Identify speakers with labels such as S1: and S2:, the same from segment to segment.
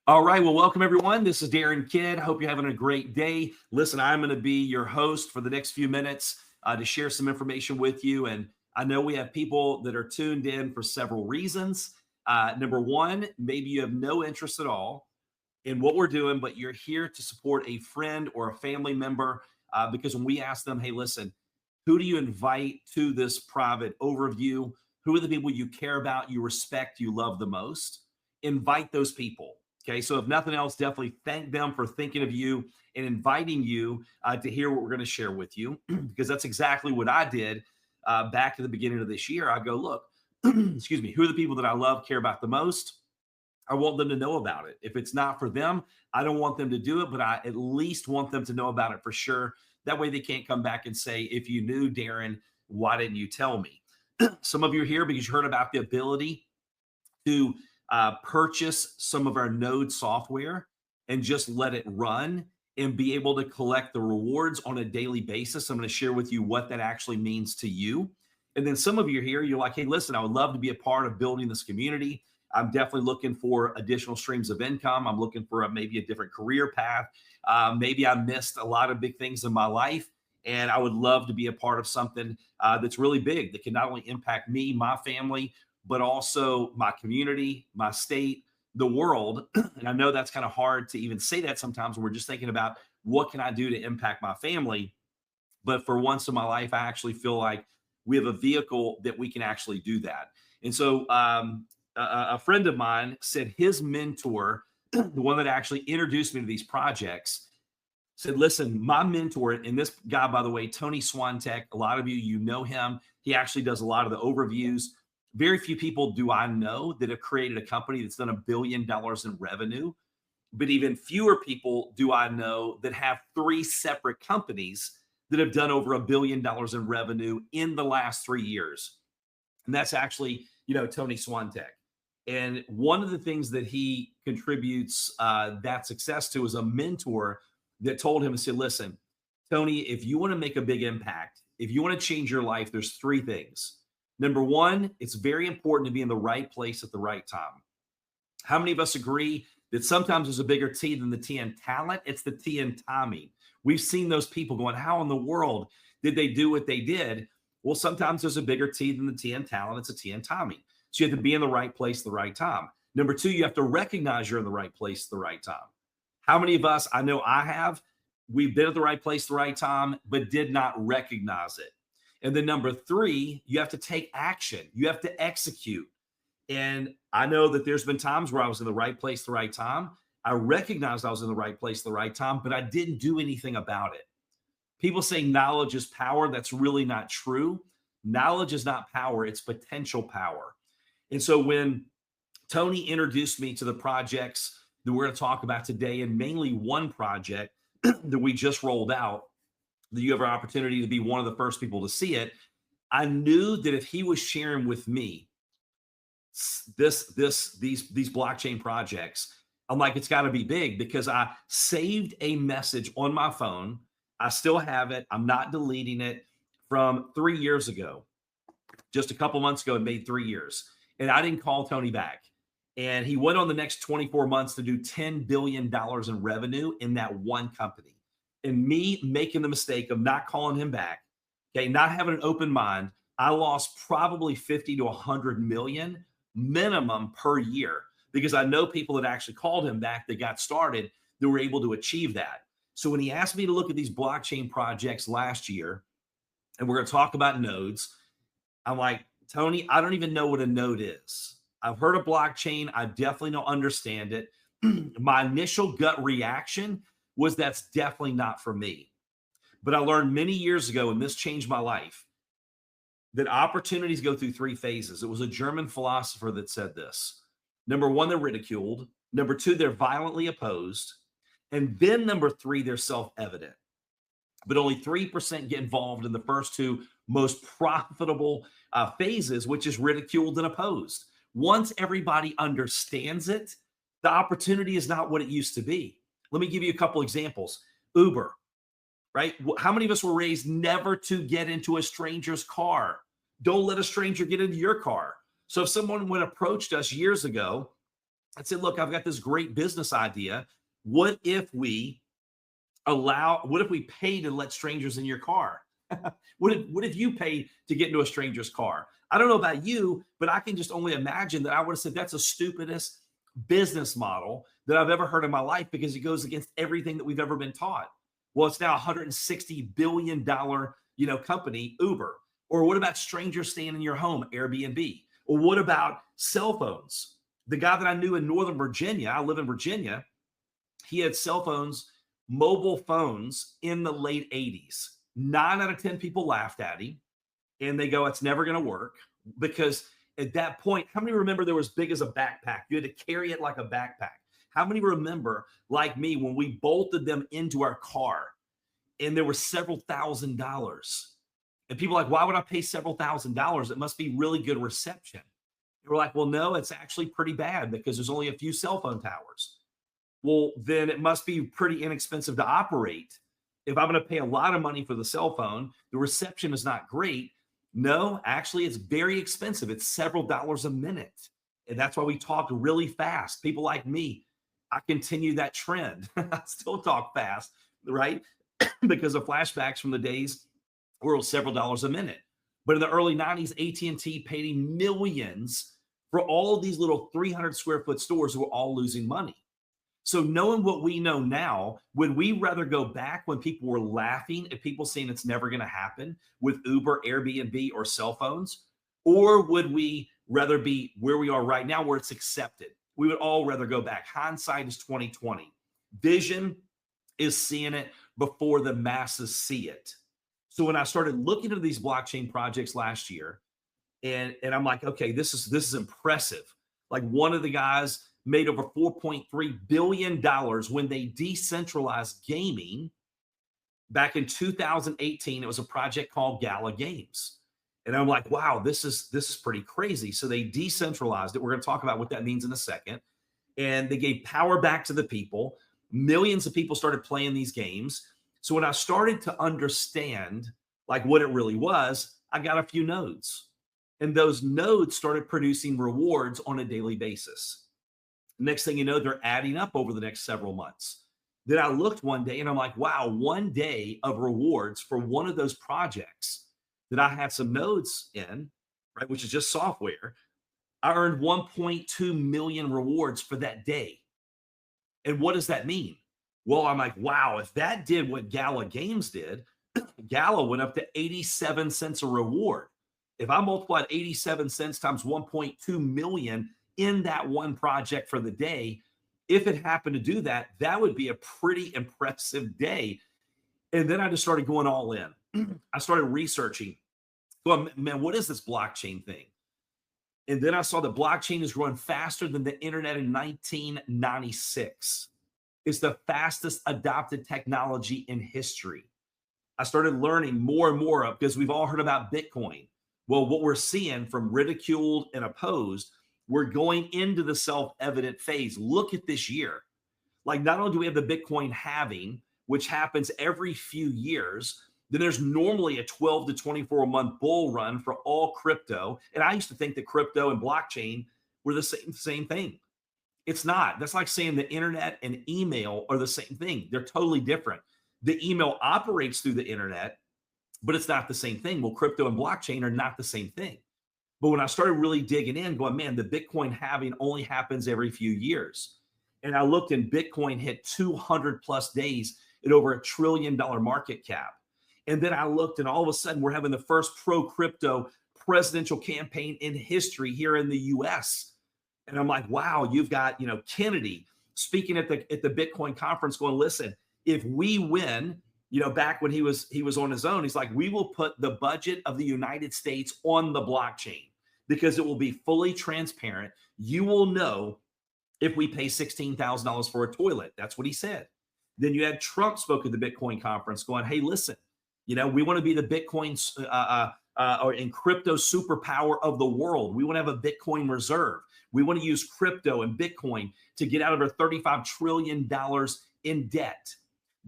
S1: All right. Well, welcome everyone. This is Darin Kid. Hope you're having a great day. Listen, I'm going to be your host for the next few minutes to share some information with you. And I know we have people that are tuned in for several reasons. Number one, maybe you have no interest at all in what we're doing, but you're here to support a friend or a family member. Because when we ask them, hey, listen, who do you invite to this private overview? Who are the people you care about, you respect, you love the most? Invite those people. Okay, so if nothing else, definitely thank them for thinking of you and inviting you to hear what we're going to share with you, because that's exactly what I did back at the beginning of this year. I go, look, excuse me, who are the people that I love, care about the most? I want them to know about it. If it's not for them, I don't want them to do it, but I at least want them to know about it for sure. That way they can't come back and say, if you knew, Darin, why didn't you tell me? Some of you are here because you heard about the ability to purchase some of our Node software and just let it run and be able to collect the rewards on a daily basis. I'm going to share with you what that actually means to you. And then some of you are here, you're like, hey, listen, I would love to be a part of building this community. I'm definitely looking for additional streams of income. I'm looking for maybe a different career path. Maybe I missed a lot of big things in my life, and I would love to be a part of something that's really big that can not only impact me, my family, but also my community, my state, the world. And I know that's kind of hard to even say that sometimes when we're just thinking about what can I do to impact my family. But for once in my life, I actually feel like we have a vehicle that we can actually do that. And so a friend of mine said his mentor, the one that actually introduced me to these projects, said, listen, my mentor, and this guy, by the way, Tony Swantek, a lot of you know him. He actually does a lot of the overviews. Very few people do I know that have created a company that's done $1 billion in revenue, but even fewer people do I know that have 3 separate companies that have done over $1 billion in revenue in the last 3 years. And that's actually, Tony Swantek. And one of the things that he contributes that success to is a mentor that told him and said, listen, Tony, if you want to make a big impact, if you want to change your life, there's 3 things. Number one, it's very important to be in the right place at the right time. How many of us agree that sometimes there's a bigger T than the T in talent? It's the T in timing. We've seen those people going, how in the world did they do what they did? Well, sometimes there's a bigger T than the T in talent. It's a T in timing. So you have to be in the right place at the right time. Number 2, you have to recognize you're in the right place at the right time. How many of us, I know I have, we've been at the right place at the right time, but did not recognize it. And then number 3, you have to take action. You have to execute. And I know that there's been times where I was in the right place at the right time. I recognized I was in the right place at the right time, but I didn't do anything about it. People say knowledge is power. That's really not true. Knowledge is not power. It's potential power. And so when Tony introduced me to the projects that we're going to talk about today, and mainly one project that we just rolled out, that you have an opportunity to be one of the first people to see it, I knew that if he was sharing with me these blockchain projects, I'm like, it's got to be big, because I saved a message on my phone. I still have it. I'm not deleting it, from 3 years ago. Just a couple months ago, it made 3 years. And I didn't call Tony back. And he went on the next 24 months to do $10 billion in revenue in that one company. And me making the mistake of not calling him back, okay, not having an open mind, I lost probably 50 to 100 million minimum per year, because I know people that actually called him back that got started that were able to achieve that. So when he asked me to look at these blockchain projects last year, and we're going to talk about nodes, I'm like, Tony, I don't even know what a node is. I've heard of blockchain. I definitely don't understand it. My initial gut reaction was that's definitely not for me. But I learned many years ago, and this changed my life, that opportunities go through 3 phases. It was a German philosopher that said this. Number 1, they're ridiculed. Number 2, they're violently opposed. And then number 3, they're self-evident. But only 3% get involved in the first 2 most profitable phases, which is ridiculed and opposed. Once everybody understands it, the opportunity is not what it used to be. Let me give you a couple examples. Uber, right? How many of us were raised never to get into a stranger's car? Don't let a stranger get into your car. So if someone would approached us years ago I said, look, I've got this great business idea. What if we what if we pay to let strangers in your car? What if you pay to get into a stranger's car? I don't know about you, but I can just only imagine that I would have said that's the stupidest business model that I've ever heard in my life, because it goes against everything that we've ever been taught. Well, it's now a $160 billion, company, Uber. Or what about strangers staying in your home, Airbnb? Or what about cell phones? The guy that I knew in Northern Virginia, I live in Virginia, he had cell phones, mobile phones in the late 80s. 9 out of 10 people laughed at him, and they go, it's never going to work, because at that point, how many remember they were as big as a backpack? You had to carry it like a backpack. How many remember, like me, when we bolted them into our car and there were several $1,000s? And people are like, why would I pay several $1,000s? It must be really good reception. And we're like, well, no, it's actually pretty bad because there's only a few cell phone towers. Well, then it must be pretty inexpensive to operate. If I'm going to pay a lot of money for the cell phone, the reception is not great. No, actually, it's very expensive. It's several dollars a minute. And that's why we talk really fast. People like me, I continue that trend. I still talk fast, right? Because of flashbacks from the days where it was several dollars a minute. But in the early 90s, AT&T paid him millions for all of these little 300 square foot stores who were all losing money. So knowing what we know now, would we rather go back when people were laughing at people saying it's never going to happen with Uber, Airbnb, or cell phones? Or would we rather be where we are right now, where it's accepted? We would all rather go back. Hindsight is 2020. Vision is seeing it before the masses see it. So when I started looking at these blockchain projects last year, and I'm like, okay, this is impressive. Like, one of the guys made over $4.3 billion when they decentralized gaming back in 2018. It was a project called Gala Games. And I'm like, wow, this is pretty crazy. So they decentralized it. We're going to talk about what that means in a second. And they gave power back to the people. Millions of people started playing these games. So when I started to understand like what it really was, I got a few nodes. And those nodes started producing rewards on a daily basis. Next thing you know, they're adding up over the next several months. Then I looked one day and I'm like, wow, one day of rewards for one of those projects that I had some nodes in, right, which is just software, I earned 1.2 million rewards for that day. And what does that mean? Well, I'm like, wow, if that did what Gala Games did, Gala went up to 87 cents a reward. If I multiplied 87 cents times 1.2 million in that one project for the day, if it happened to do that, that would be a pretty impressive day. And then I just started going all in. I started researching, well, man, what is this blockchain thing? And then I saw that blockchain is growing faster than the internet in 1996. It's the fastest adopted technology in history. I started learning more and more of, because we've all heard about Bitcoin. Well, what we're seeing from ridiculed and opposed, we're going into the self-evident phase. Look at this year. Like, not only do we have the Bitcoin halving, which happens every few years, then there's normally a 12 to 24 month bull run for all crypto. And I used to think that crypto and blockchain were the same thing. It's not. That's like saying the internet and email are the same thing. They're totally different. The email operates through the internet, but it's not the same thing. Well, crypto and blockchain are not the same thing. But when I started really digging in, going, man, the Bitcoin halving only happens every few years. And I looked, and Bitcoin hit 200 plus days at over $1 trillion market cap. And then I looked, and all of a sudden we're having the first pro crypto presidential campaign in history here in the US. And I'm like, wow, you've got, Kennedy speaking at the Bitcoin conference going, listen, if we win, back when he was on his own, he's like, we will put the budget of the United States on the blockchain because it will be fully transparent. You will know if we pay $16,000 for a toilet. That's what he said. Then you had Trump spoke at the Bitcoin conference going, hey, listen, we want to be the Bitcoin or in crypto superpower of the world. We want to have a Bitcoin reserve. We want to use crypto and Bitcoin to get out of our $35 trillion in debt.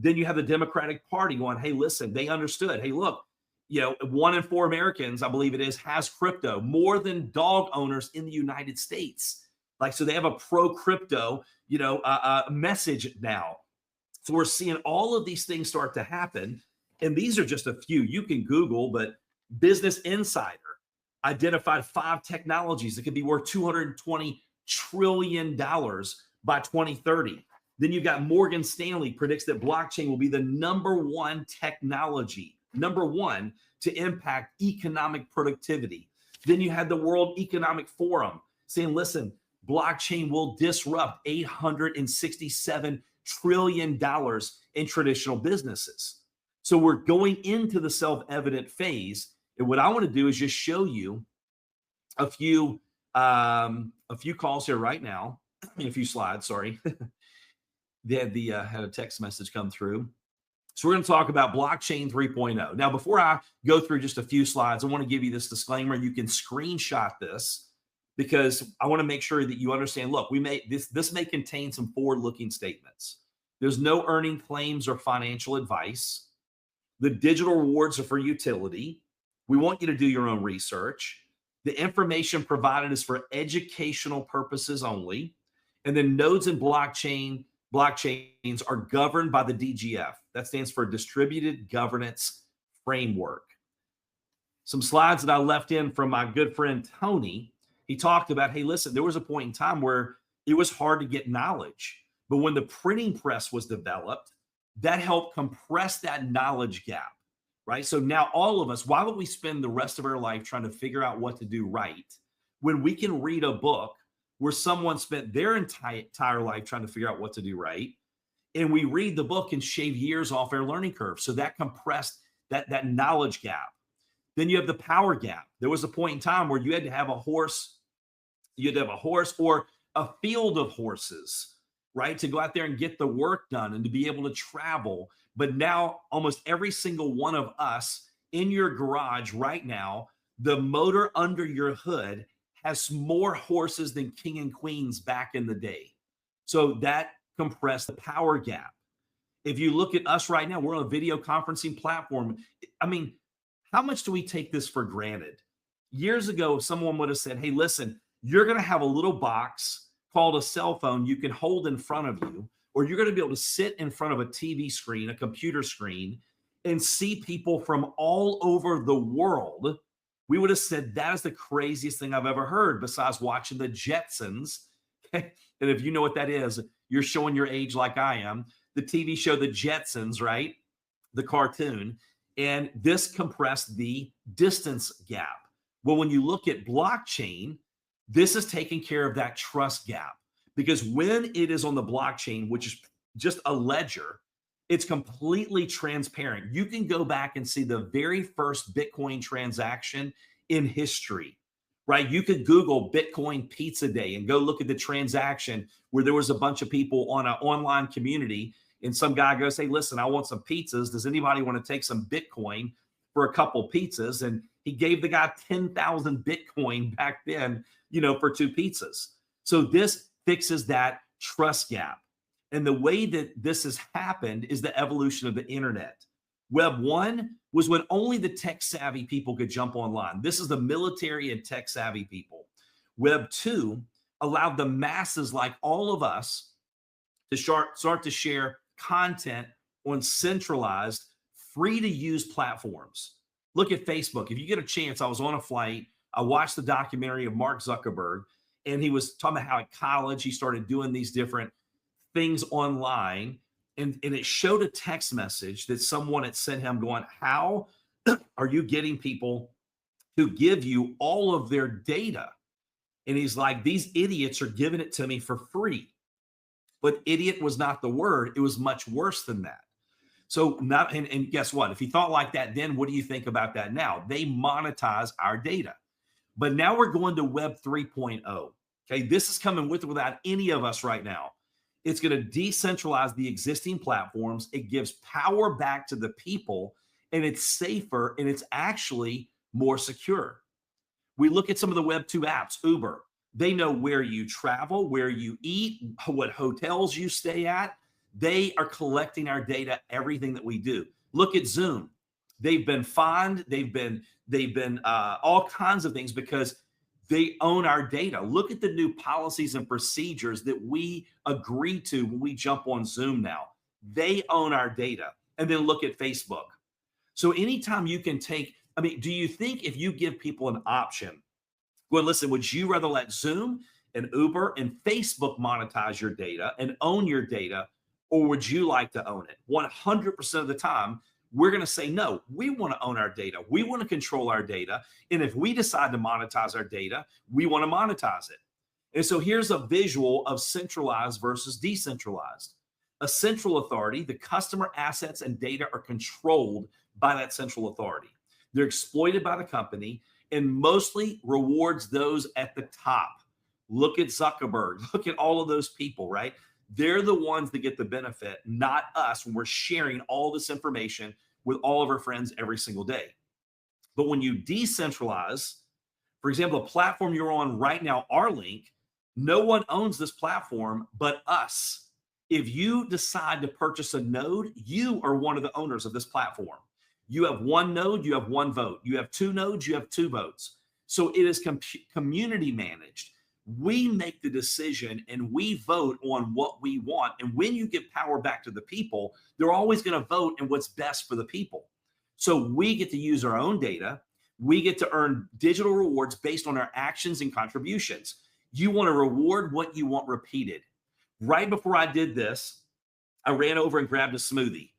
S1: Then you have the Democratic Party going, hey, listen, they understood. Hey, look, 1 in 4 Americans, I believe it is, has crypto, more than dog owners in the United States. Like, so they have a pro crypto, message now. So we're seeing all of these things start to happen. And these are just a few. You can Google, but Business Insider identified 5 technologies that could be worth $220 trillion by 2030. Then you've got Morgan Stanley predicts that blockchain will be the #1 technology, #1 to impact economic productivity. Then you had the World Economic Forum saying, listen, blockchain will disrupt $867 trillion in traditional businesses. So we're going into the self-evident phase. And what I want to do is just show you a few calls here right now, a few slides, sorry. They had a text message come through. So we're going to talk about blockchain 3.0. Now, before I go through just a few slides, I want to give you this disclaimer. You can screenshot this because I want to make sure that you understand, look, this may contain some forward-looking statements. There's no earning claims or financial advice. The digital rewards are for utility. We want you to do your own research. The information provided is for educational purposes only. And then nodes and blockchains are governed by the DGF. That stands for Distributed Governance Framework. Some slides that I left in from my good friend Tony. He talked about, hey, listen, there was a point in time where it was hard to get knowledge. But when the printing press was developed, that helped compress that knowledge gap, right? So now all of us, why would we spend the rest of our life trying to figure out what to do right when we can read a book where someone spent their entire life trying to figure out what to do right, and we read the book and shave years off our learning curve? So that compressed that knowledge gap. Then you have the power gap. There was a point in time where you had to have a horse or a field of horses, right, to go out there and get the work done and to be able to travel. But now almost every single one of us in your garage right now, the motor under your hood has more horses than king and queens back in the day. So that compressed the power gap. If you look at us right now, we're on a video conferencing platform. I mean, how much do we take this for granted? Years ago, someone would have said, hey, listen, you're going to have a little box called a cell phone you can hold in front of you, or you're going to be able to sit in front of a TV screen, a computer screen, and see people from all over the world. We would have said that is the craziest thing I've ever heard, besides watching the Jetsons. And if you know what that is, you're showing your age like I am. The TV show The Jetsons, right? The cartoon. And this compressed the distance gap. Well, when you look at blockchain, this is taking care of that trust gap, because when it is on the blockchain, which is just a ledger, it's completely transparent. You can go back and see the very first Bitcoin transaction in history, right? You could Google Bitcoin Pizza Day and go look at the transaction where there was a bunch of people on an online community, and some guy goes, hey, listen, I want some pizzas. Does anybody want to take some Bitcoin for a couple pizzas? And he gave the guy 10,000 Bitcoin back then, for 2 pizzas. So this fixes that trust gap. And the way that this has happened is the evolution of the internet. Web 1 was when only the tech savvy people could jump online. This is the military and tech savvy people. Web 2 allowed the masses like all of us to start to share content on centralized, free to use platforms. Look at Facebook. If you get a chance, I was on a flight. I watched the documentary of Mark Zuckerberg, and he was talking about how at college he started doing these different things online, and it showed a text message that someone had sent him going, how are you getting people to give you all of their data? And he's like, these idiots are giving it to me for free. But idiot was not the word. It was much worse than that. So not, and guess what? If he thought like that, then what do you think about that now? They monetize our data. But now we're going to Web 3.0. Okay, this is coming with or without any of us right now. It's going to decentralize the existing platforms. It gives power back to the people, and it's safer, and it's actually more secure. We look at some of the Web 2 apps, Uber. They know where you travel, where you eat, what hotels you stay at. They are collecting our data, everything that we do. Look at Zoom. They've been fined. They've been all kinds of things because They own our data. Look at the new policies and procedures that we agree to when we jump on Zoom now. They own our data. And then look at Facebook. So anytime you can take, I mean, do you think if you give people an option, well, listen, would you rather let Zoom and Uber and Facebook monetize your data and own your data, or would you like to own it? 100% of the time, we're going to say, no, we want to own our data. We want to control our data. And if we decide to monetize our data, we want to monetize it. And so here's a visual of centralized versus decentralized. A central authority, the customer assets and data are controlled by that central authority. They're exploited by the company and mostly rewards those at the top. Look at Zuckerberg, look at all of those people, right? They're the ones that get the benefit, not us, when we're sharing all this information with all of our friends every single day. But when you decentralize, for example, the platform you're on right now, our link, no one owns this platform but us. If you decide to purchase a node, you are one of the owners of this platform. You have one node, you have one vote. You have two nodes, you have two votes. So it is community managed. We make the decision and we vote on what we want. And when you give power back to the people, they're always going to vote in what's best for the people. So we get to use our own data. We get to earn digital rewards based on our actions and contributions. You want to reward what you want repeated. Right before I did this, I ran over and grabbed a smoothie.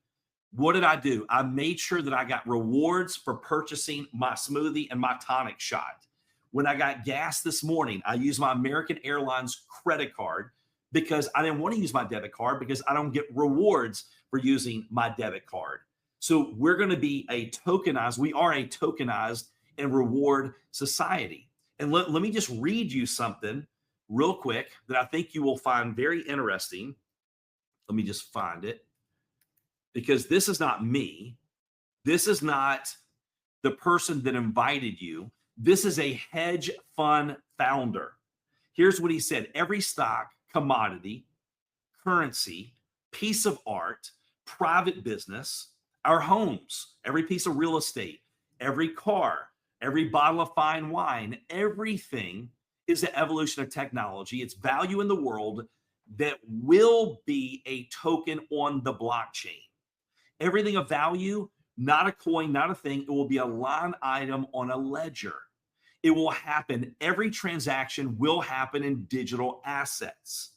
S1: What did I do? I made sure that I got rewards for purchasing my smoothie and my tonic shot. When I got gas this morning, I used my American Airlines credit card because I didn't want to use my debit card because I don't get rewards for using my debit card. So we're going to be we are a tokenized and reward society. And let me just read you something real quick that I think you will find very interesting. Let me just find it, because this is not me. This is not the person that invited you. This is a hedge fund founder. Here's what he said. Every stock, commodity, currency, piece of art, private business, our homes, every piece of real estate, every car, every bottle of fine wine, everything is the evolution of technology. It's value in the world that will be a token on the blockchain. Everything of value, not a coin, not a thing. It will be a line item on a ledger. It will happen. Every transaction will happen in digital assets.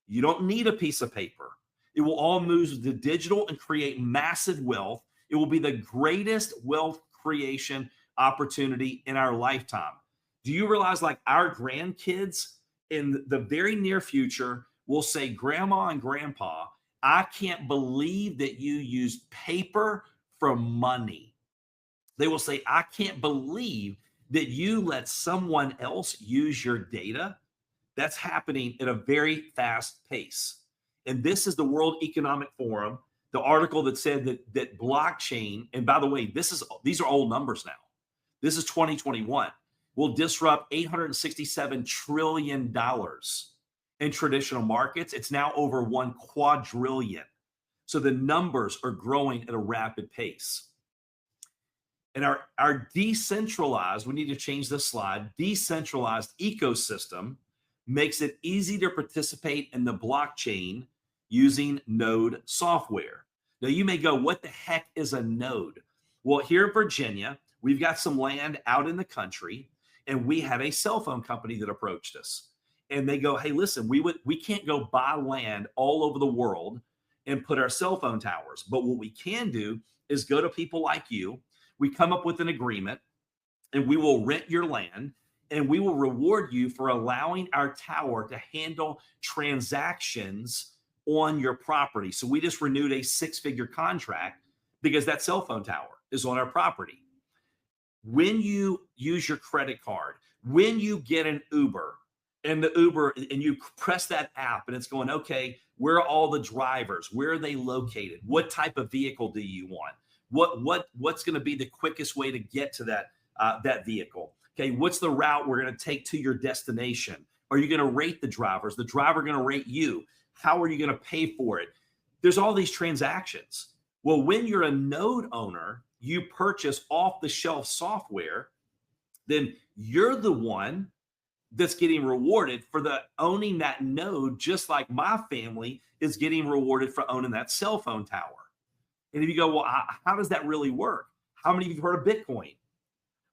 S1: You don't need a piece of paper. It will all move to digital and create massive wealth. It will be the greatest wealth creation opportunity in our lifetime. Do you realize, like, our grandkids in the very near future will say, Grandma and Grandpa, I can't believe that you used paper for money. They will say, I can't believe that you let someone else use your data. That's happening at a very fast pace. And this is the World Economic Forum, the article that said that blockchain, and by the way, these are old numbers now. This is 2021, will disrupt $867 trillion in traditional markets. It's now over 1 quadrillion. So the numbers are growing at a rapid pace. And our decentralized, we need to change this slide, decentralized ecosystem makes it easy to participate in the blockchain using node software. Now you may go, what the heck is a node? Well, here in Virginia, we've got some land out in the country, and we have a cell phone company that approached us. And they go, hey, listen, we can't go buy land all over the world and put our cell phone towers. But what we can do is go to people like you. We come up with an agreement, and we will rent your land, and we will reward you for allowing our tower to handle transactions on your property. So we just renewed a 6-figure contract because that cell phone tower is on our property. When you use your credit card, when you get an Uber, and you press that app and it's going, okay, where are all the drivers? Where are they located? What type of vehicle do you want? What's going to be the quickest way to get to that vehicle? Okay, what's the route we're going to take to your destination? Are you going to rate the drivers? The driver going to rate you? How are you going to pay for it? There's all these transactions. Well, when you're a node owner, you purchase off-the-shelf software, then you're the one that's getting rewarded for the owning that node, just like my family is getting rewarded for owning that cell phone tower. And if you go, well, how does that really work? How many of you have heard of Bitcoin?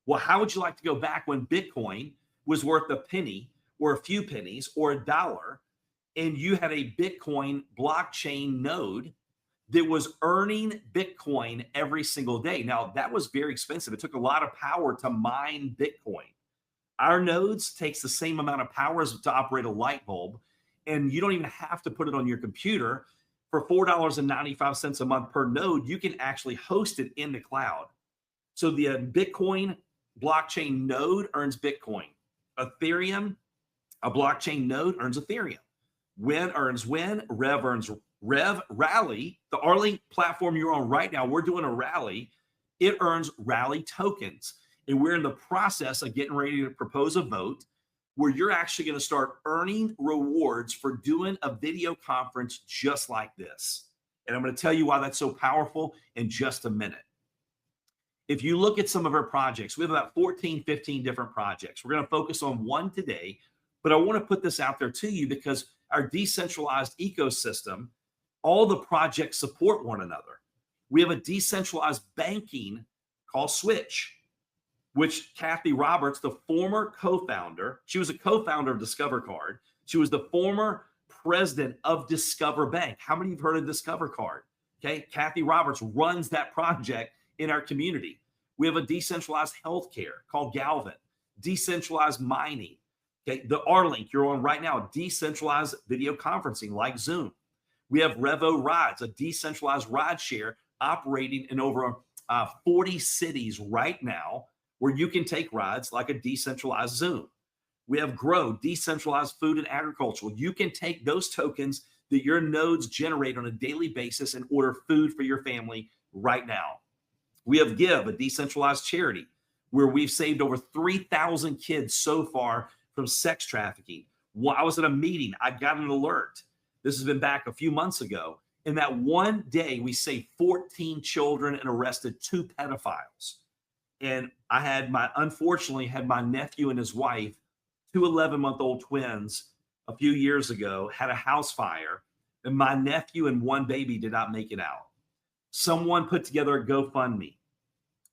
S1: Well, how would you like to go back when Bitcoin was worth a penny or a few pennies or $1, and you had a Bitcoin blockchain node that was earning Bitcoin every single day? Now, that was very expensive. It took a lot of power to mine Bitcoin. Our nodes takes the same amount of power as to operate a light bulb, and you don't even have to put it on your computer. For $4.95 a month per node, you can actually host it in the cloud. So the Bitcoin blockchain node earns Bitcoin. Ethereum, a blockchain node, earns Ethereum. Win earns Win. Rev earns Rev. Rally, the Arlink platform you're on right now, we're doing a rally. It earns Rally tokens. And we're in the process of getting ready to propose a vote where you're actually going to start earning rewards for doing a video conference just like this. And I'm going to tell you why that's so powerful in just a minute. If you look at some of our projects, we have about 14, 15 different projects. We're going to focus on one today, but I want to put this out there to you because our decentralized ecosystem, all the projects support one another. We have a decentralized banking called Switch, which Kathy Roberts, the former co-founder, she was a co-founder of Discover Card. She was the former president of Discover Bank. How many of you have heard of Discover Card? Okay, Kathy Roberts runs that project in our community. We have a decentralized healthcare called Galvin, decentralized mining. Okay, the Arlink you're on right now, decentralized video conferencing like Zoom. We have Revo Rides, a decentralized ride share operating in over 40 cities right now, where you can take rides like a decentralized Zoom. We have Grow, decentralized food and agriculture. You can take those tokens that your nodes generate on a daily basis and order food for your family right now. We have Give, a decentralized charity, where we've saved over 3,000 kids so far from sex trafficking. Well, I was at a meeting, I got an alert. This has been back a few months ago. In that one day, we saved 14 children and arrested 2 pedophiles. And unfortunately had my nephew and his wife, 2 11-month-old twins, a few years ago, had a house fire, and my nephew and 1 baby did not make it out. Someone put together a GoFundMe.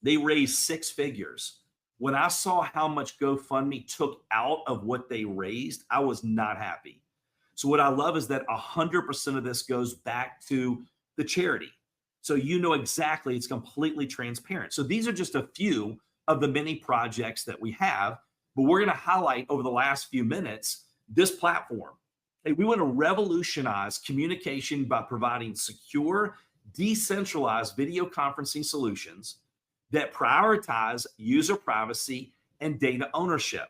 S1: They raised 6 figures. When I saw how much GoFundMe took out of what they raised, I was not happy. So what I love is that 100% of this goes back to the charity. So you know exactly, it's completely transparent. So these are just a few of the many projects that we have, but we're going to highlight over the last few minutes this platform. Hey, we want to revolutionize communication by providing secure, decentralized video conferencing solutions that prioritize user privacy and data ownership.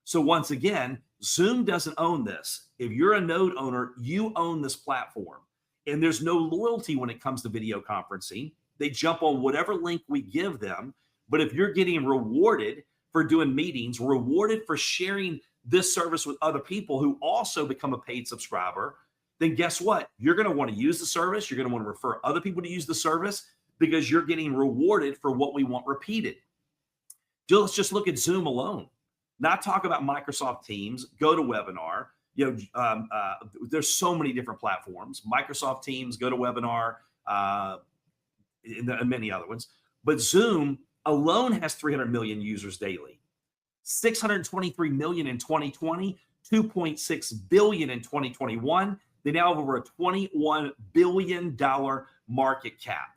S1: So once again, Zoom doesn't own this. If you're a node owner, you own this platform. And there's no loyalty when it comes to video conferencing. They jump on whatever link we give them. But if you're getting rewarded for doing meetings, rewarded for sharing this service with other people who also become a paid subscriber, then guess what? You're going to want to use the service. You're going to want to refer other people to use the service because you're getting rewarded for what we want repeated. Let's just look at Zoom alone. Not talk about Microsoft Teams, GoToWebinar. There's so many different platforms. Microsoft Teams, GoToWebinar, and many other ones. But Zoom alone has 300 million users daily. 623 million in 2020, 2.6 billion in 2021. They now have over a $21 billion market cap.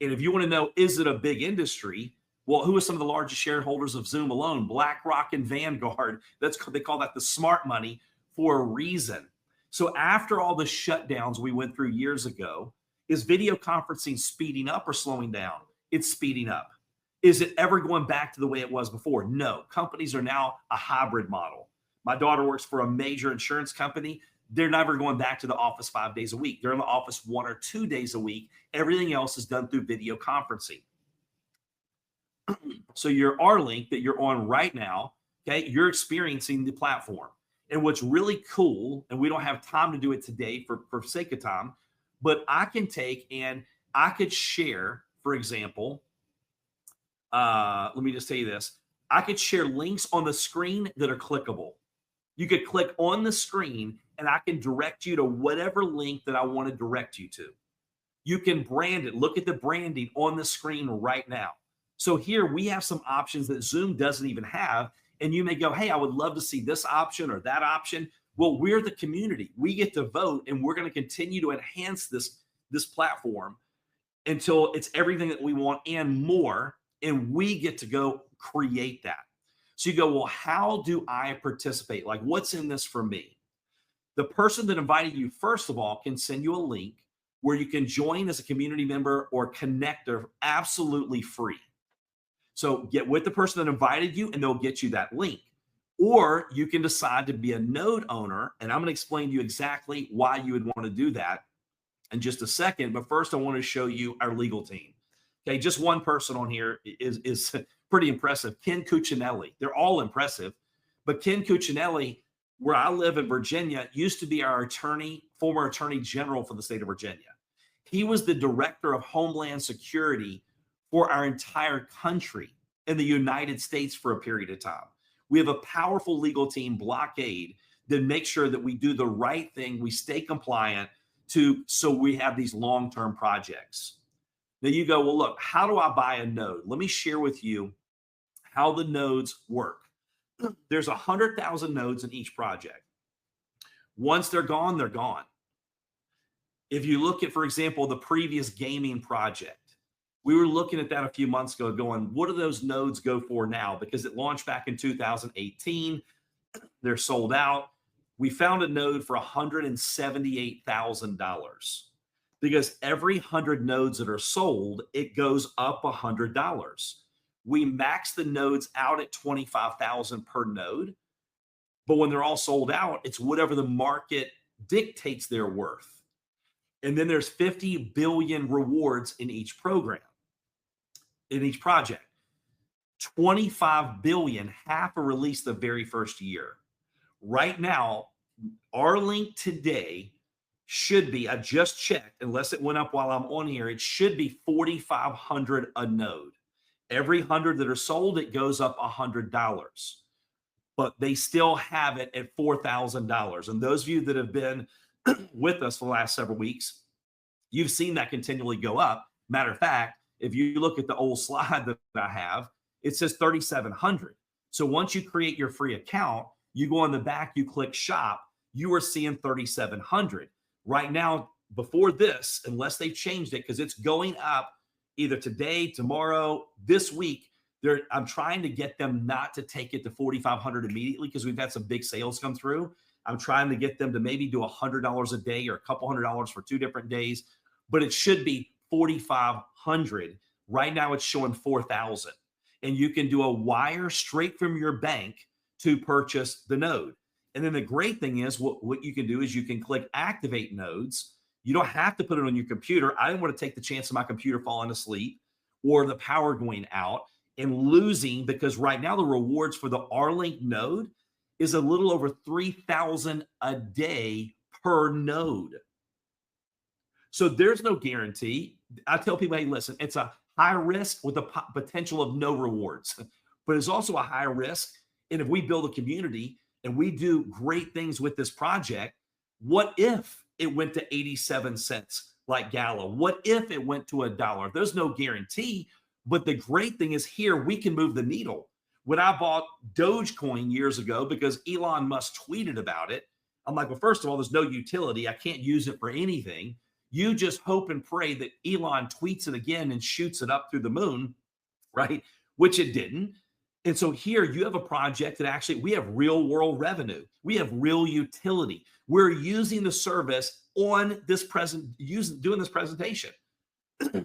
S1: And if you want to know, is it a big industry? Well, who are some of the largest shareholders of Zoom alone? BlackRock and Vanguard. They call that the smart money for a reason. So after all the shutdowns we went through years ago, is video conferencing speeding up or slowing down? It's speeding up. Is it ever going back to the way it was before? No. Companies are now a hybrid model. My daughter works for a major insurance company. They're never going back to the office 5 days a week. They're in the office 1 or 2 days a week. Everything else is done through video conferencing. So your Arlink that you're on right now, okay, you're experiencing the platform. And what's really cool, and we don't have time to do it today for sake of time, but I can take and I could share, for example, let me just tell you this. I could share links on the screen that are clickable. You could click on the screen and I can direct you to whatever link that I want to direct you to. You can brand it. Look at the branding on the screen right now. So here we have some options that Zoom doesn't even have. And you may go, hey, I would love to see this option or that option. Well, we're the community. We get to vote, and we're going to continue to enhance this platform until it's everything that we want and more. And we get to go create that. So you go, well, how do I participate? Like, what's in this for me? The person that invited you, first of all, can send you a link where you can join as a community member or connector absolutely free. So get with the person that invited you and they'll get you that link. Or you can decide to be a node owner. And I'm going to explain to you exactly why you would want to do that in just a second. But first, I want to show you our legal team. Okay, just one person on here is pretty impressive. Ken Cuccinelli. They're all impressive. But Ken Cuccinelli, where I live in Virginia, used to be our attorney, former attorney general for the state of Virginia. He was the director of Homeland Security for our entire country in the United States for a period of time. We have a powerful legal team, Blockade, that makes sure that we do the right thing, we stay compliant so we have these long-term projects. Now you go, well, look, how do I buy a node? Let me share with you how the nodes work. There's 100,000 nodes in each project. Once they're gone, they're gone. If you look at, for example, the previous gaming project, we were looking at that a few months ago going, what do those nodes go for now? Because it launched back in 2018. They're sold out. We found a node for $178,000 because every 100 nodes that are sold, it goes up $100. We max the nodes out at 25,000 per node. But when they're all sold out, it's whatever the market dictates their worth. And then there's 50 billion rewards in each program, in each project. 25 billion, half are released the very first year. Right now, our link today should be, I just checked, unless it went up while I'm on here, it should be 4,500 a node. Every 100 that are sold, it goes up $100. But they still have it at $4,000. And those of you that have been with us for the last several weeks, you've seen that continually go up. Matter of fact, if you look at the old slide that I have, it says 3,700. So once you create your free account, you go on the back, you click shop, you are seeing 3,700. Right now, before this, unless they've changed it, because it's going up either today, tomorrow, this week, I'm trying to get them not to take it to 4,500 immediately because we've had some big sales come through. I'm trying to get them to maybe do $100 a day or a couple $100 for 2 different days, but it should be 4,500. Right now it's showing 4,000. And you can do a wire straight from your bank to purchase the node. And then the great thing is what you can do is you can click activate nodes. You don't have to put it on your computer. I didn't want to take the chance of my computer falling asleep or the power going out and losing, because right now the rewards for the R-Link node is a little over 3,000 a day per node. So there's no guarantee. I tell people, hey, listen, it's a high risk with the potential of no rewards, but it's also a high risk. And if we build a community and we do great things with this project, what if it went to 87 cents like Gala? What if it went to $1? There's no guarantee. But the great thing is here, we can move the needle. When I bought Dogecoin years ago, because Elon Musk tweeted about it, I'm like, well, first of all, there's no utility. I can't use it for anything. You just hope and pray that Elon tweets it again and shoots it up through the moon, right? Which it didn't. And so here you have a project that actually we have real world revenue. We have real utility. We're using the service on this doing this presentation.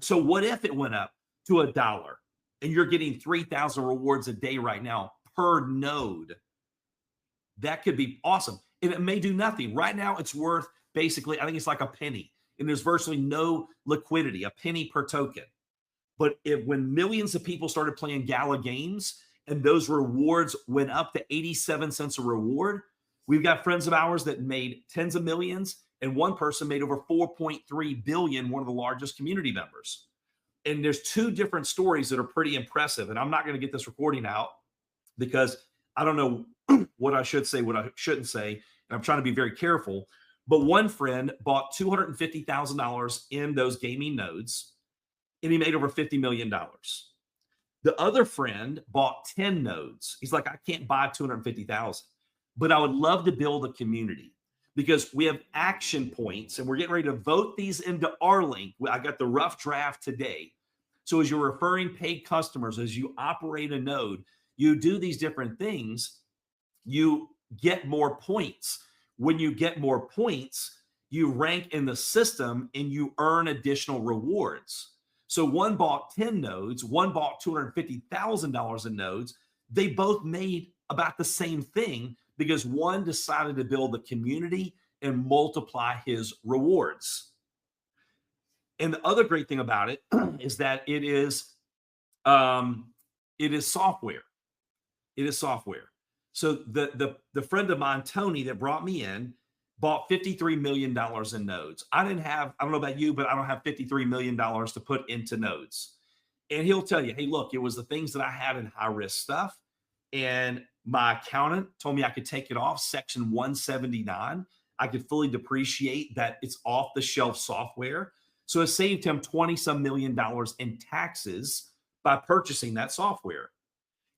S1: So what if it went up to $1 and you're getting 3,000 rewards a day right now per node? That could be awesome. And it may do nothing. Right now it's worth basically, I think it's like a penny, and there's virtually no liquidity, a penny per token. But when millions of people started playing Gala games and those rewards went up to 87 cents a reward, we've got friends of ours that made tens of millions, and one person made over 4.3 billion, one of the largest community members. And there's 2 different stories that are pretty impressive. And I'm not going to get this recording out because I don't know what I should say, what I shouldn't say, and I'm trying to be very careful. But one friend bought $250,000 in those gaming nodes, and he made over $50 million. The other friend bought 10 nodes. He's like, I can't buy 250,000, but I would love to build a community because we have action points and we're getting ready to vote these into our link. I got the rough draft today. So as you're referring paid customers, as you operate a node, you do these different things, you get more points. When you get more points, you rank in the system and you earn additional rewards. So one bought 10 nodes, one bought $250,000 in nodes. They both made about the same thing because one decided to build the community and multiply his rewards. And the other great thing about it is that it is software. It is software. So the friend of mine, Tony, that brought me in, bought $53 million in nodes. I don't know about you, but I don't have $53 million to put into nodes. And he'll tell you, hey, look, it was the things that I had in high risk stuff. And my accountant told me I could take it off Section 179. I could fully depreciate that it's off the shelf software. So it saved him 20 some million dollars in taxes by purchasing that software.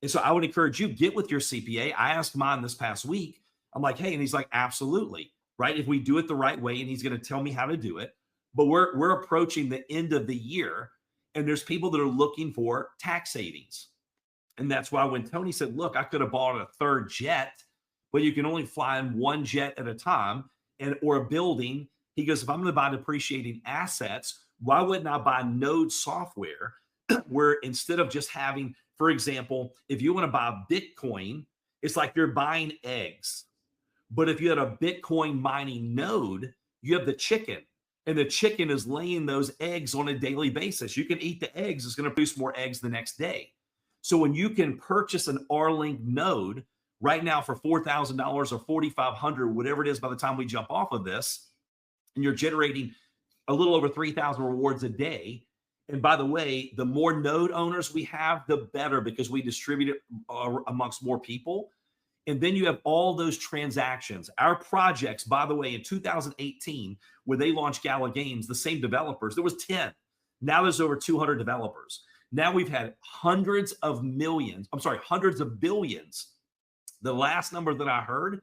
S1: And so I would encourage you, get with your CPA. I asked mine this past week. I'm like, hey, and he's like, absolutely, right? If we do it the right way, and he's going to tell me how to do it. But we're approaching the end of the year, and there's people that are looking for tax savings. And that's why when Tony said, look, I could have bought a third jet, but you can only fly in one jet at a time, or a building. He goes, if I'm going to buy depreciating assets, why wouldn't I buy node software where instead of just having, for example, if you want to buy Bitcoin, it's like you're buying eggs. But if you had a Bitcoin mining node, you have the chicken, and the chicken is laying those eggs on a daily basis. You can eat the eggs. It's going to produce more eggs the next day. So when you can purchase an R-Link node right now for $4,000 or $4,500, whatever it is by the time we jump off of this, and you're generating a little over 3,000 rewards a day. And by the way, the more node owners we have, the better, because we distribute it amongst more people. And then you have all those transactions. Our projects, by the way, in 2018, when they launched Gala Games, the same developers, there was 10. Now there's over 200 developers. Now we've had hundreds of billions. The last number that I heard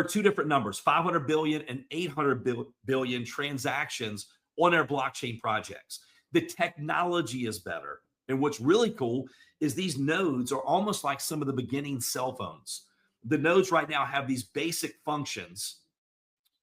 S1: two different numbers, 500 billion and 800 billion transactions on our blockchain projects. The technology is better. And what's really cool is these nodes are almost like some of the beginning cell phones. The nodes right now have these basic functions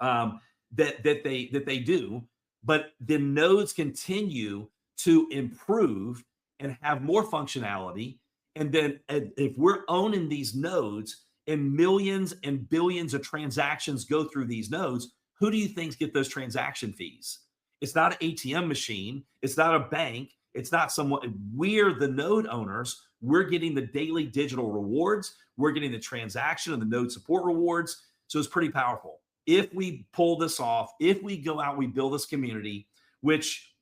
S1: that they do, but the nodes continue to improve and have more functionality. And then if we're owning these nodes and millions and billions of transactions go through these nodes, who do you think get those transaction fees? It's not an ATM machine. It's not a bank. It's not someone. We're the node owners. We're getting the daily digital rewards. We're getting the transaction and the node support rewards. So it's pretty powerful. If we pull this off, if we go out, we build this community, which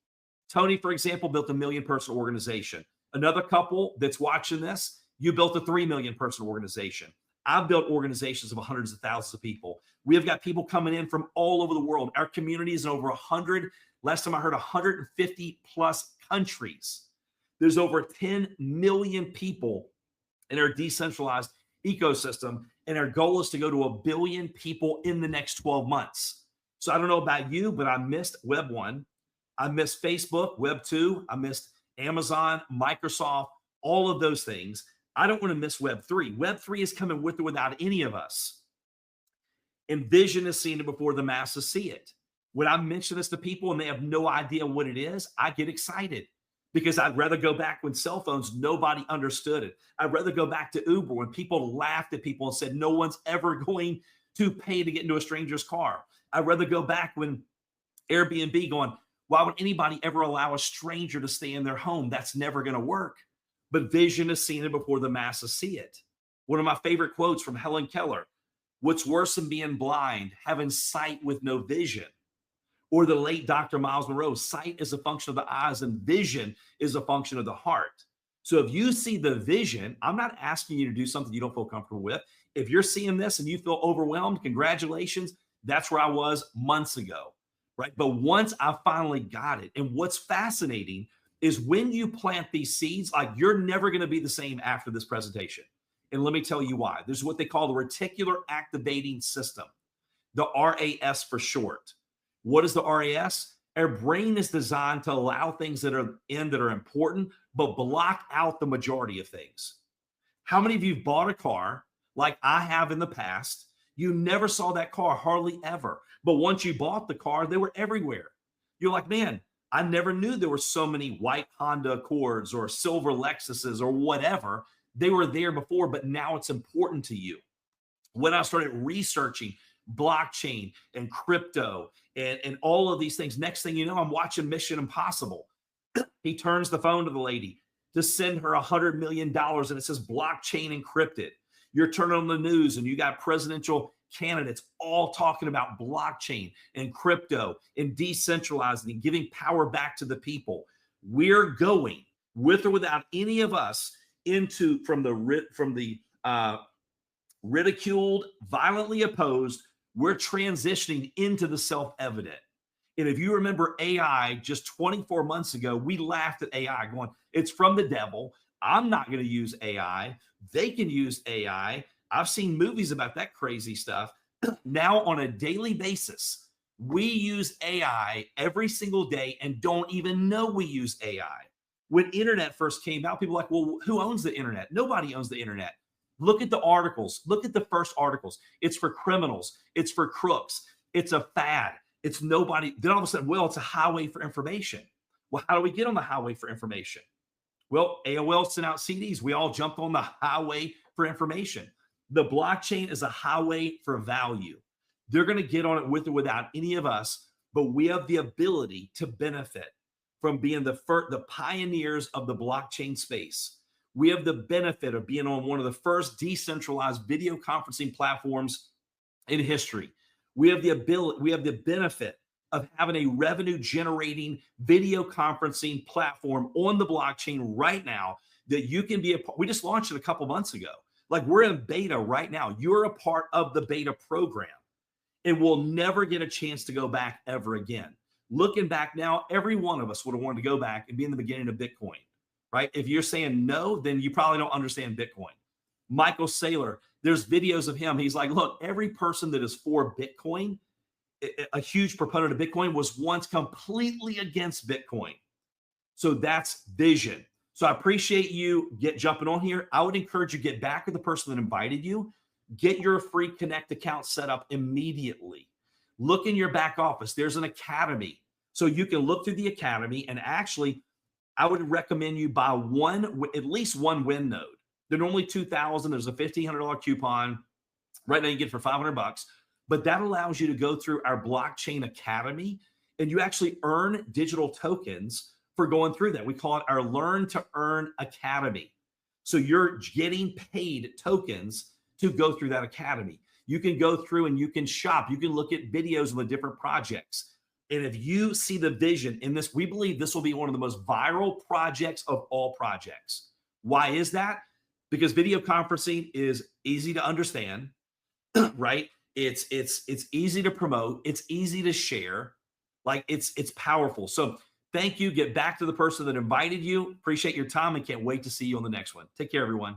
S1: Tony, for example, built a 1 million person organization. Another couple that's watching this, you built a 3 million person organization. I've built organizations of hundreds of thousands of people. We have got people coming in from all over the world. Our community is in over 100, last time I heard 150 plus countries. There's over 10 million people in our decentralized ecosystem, and our goal is to go to 1 billion people in the next 12 months. So I don't know about you, but I missed Web 1. I missed Facebook, Web 2. I missed Amazon, Microsoft, all of those things. I don't want to miss Web 3. Web 3 is coming with or without any of us. And vision is seeing it before the masses see it. When I mention this to people and they have no idea what it is, I get excited because I'd rather go back when cell phones, nobody understood it. I'd rather go back to Uber when people laughed at people and said, no one's ever going to pay to get into a stranger's car. I'd rather go back when Airbnb going, why would anybody ever allow a stranger to stay in their home? That's never going to work. But vision is seeing it before the masses see it. One of my favorite quotes from Helen Keller, what's worse than being blind, having sight with no vision? Or the late Dr. Miles Monroe, sight is a function of the eyes and vision is a function of the heart. So if you see the vision, I'm not asking you to do something you don't feel comfortable with. If you're seeing this and you feel overwhelmed, congratulations. That's where I was months ago, right? But once I finally got it, and what's fascinating is when you plant these seeds, like you're never going to be the same after this presentation. And let me tell you why. There's what they call the reticular activating system, the RAS for short. What is the RAS? Our brain is designed to allow things that are important, but block out the majority of things. How many of you bought a car like I have in the past? You never saw that car hardly ever. But once you bought the car, they were everywhere. You're like, man, I never knew there were so many white Honda Accords or silver Lexuses or whatever. They were there before, but now it's important to you. When I started researching blockchain and crypto and all of these things, next thing you know, I'm watching Mission Impossible. He turns the phone to the lady to send her $100 million and it says blockchain encrypted. You're turning on the news and you got presidential candidates all talking about blockchain and crypto and decentralizing and giving power back to the people. We're going, with or without any of us, into from the ridiculed, violently opposed, we're transitioning into the self-evident. And if you remember AI just 24 months ago, we laughed at AI going, it's from the devil. I'm not going to use AI. They can use AI. I've seen movies about that crazy stuff. Now on a daily basis, we use AI every single day and don't even know we use AI. When internet first came out, people were like, well, who owns the internet? Nobody owns the internet. Look at the articles. Look at the first articles. It's for criminals. It's for crooks. It's a fad. It's nobody. Then all of a sudden, well, it's a highway for information. Well, how do we get on the highway for information? Well, AOL sent out CDs. We all jumped on the highway for information. The blockchain is a highway for value. They're going to get on it with or without any of us, but we have the ability to benefit from being the pioneers of the blockchain space. We have the benefit of being on one of the first decentralized video conferencing platforms in history. We have the benefit of having a revenue generating video conferencing platform on the blockchain right now that you can be a part. We just launched it a couple months ago. Like we're in beta right now. You're a part of the beta program and we'll never get a chance to go back ever again. Looking back now, every one of us would have wanted to go back and be in the beginning of Bitcoin, right? If you're saying no, then you probably don't understand Bitcoin. Michael Saylor, there's videos of him. He's like, look, every person that is for Bitcoin, a huge proponent of Bitcoin, was once completely against Bitcoin. So that's vision. So I appreciate you jumping on here. I would encourage you to get back with the person that invited you. Get your free Connect account set up immediately. Look in your back office. There's an academy. So you can look through the academy and actually, I would recommend you buy at least one win node. They're normally $2,000. There's a $1,500 coupon. Right now you get it for $500, but that allows you to go through our blockchain academy and you actually earn digital tokens for going through that. We call it our Learn to Earn Academy. So you're getting paid tokens to go through that academy. You can go through and you can shop. You can look at videos on the different projects. And if you see the vision in this, we believe this will be one of the most viral projects of all projects. Why is that? Because video conferencing is easy to understand, right? It's easy to promote. It's easy to share. Like it's powerful. So thank you. Get back to the person that invited you. Appreciate your time and can't wait to see you on the next one. Take care, everyone.